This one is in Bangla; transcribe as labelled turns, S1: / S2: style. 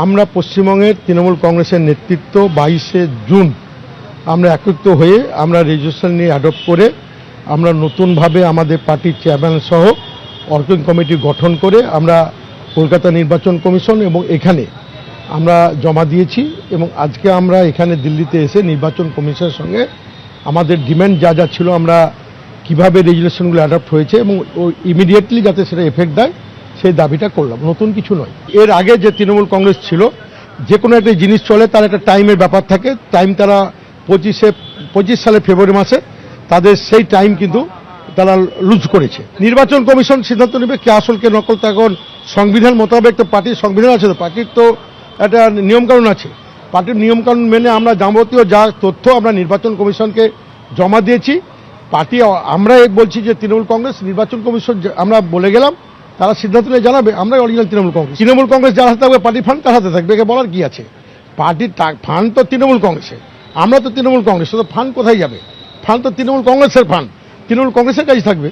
S1: আমরা পশ্চিমবঙ্গের তৃণমূল কংগ্রেসের নেতৃত্ব 22শে জুন আমরা একত্রিত হয়ে আমরা রেজুলেশন নিয়ে অ্যাডপ্ট করে আমরা নতুনভাবে আমাদের পার্টির চেয়ারম্যান সহ ওয়ার্কিং কমিটি গঠন করে আমরা কলকাতা নির্বাচন কমিশন এবং এখানে আমরা জমা দিয়েছি এবং আজকে আমরা এখানে দিল্লিতে এসে নির্বাচন কমিশনের সঙ্গে আমাদের ডিমান্ড যা যা ছিল আমরা কিভাবে রেজুলেশনগুলো অ্যাডপ্ট হয়েছে এবং ইমিডিয়েটলি যাতে সেটা এফেক্ট দেয় সেই দাবিটা করলাম, নতুন কিছু নয়। এর আগে যে তৃণমূল কংগ্রেস ছিল যে কোনো একটা জিনিস চলে তার একটা টাইমের ব্যাপার থাকে, টাইম তারা 25 সালের ফেব্রুয়ারি মাসে তাদের সেই টাইম কিন্তু তারা লুজ করেছে। নির্বাচন কমিশন সিদ্ধান্ত নেবে কে আসল কে নকল, তখন সংবিধান মোতাবেক তো পার্টির সংবিধান আছে, তো পার্টির তো একটা নিয়মকানুন আছে, পার্টির নিয়মকানুন মেনে আমরা যাবতীয় যা তথ্য আমরা নির্বাচন কমিশনকে জমা দিয়েছি। পার্টি আমরা বলছি যে তৃণমূল কংগ্রেস নির্বাচন কমিশন আমরা বলে গেলাম, তারা সিদ্ধান্ত নিয়ে জানাবে। আমরাই অরিজিনাল তৃণমূল কংগ্রেস যার হাতে থাকবে পার্টির ফান্ড তার হাতে থাকবে, একে বলার কি আছে? পার্টির ফান্ড তো তৃণমূল কংগ্রেসে, আমরা তো তৃণমূল কংগ্রেস, তো ফান্ড কোথায় যাবে? ফান্ড তো তৃণমূল কংগ্রেসের ফান্ড, তৃণমূল কংগ্রেসের কাছে থাকবে।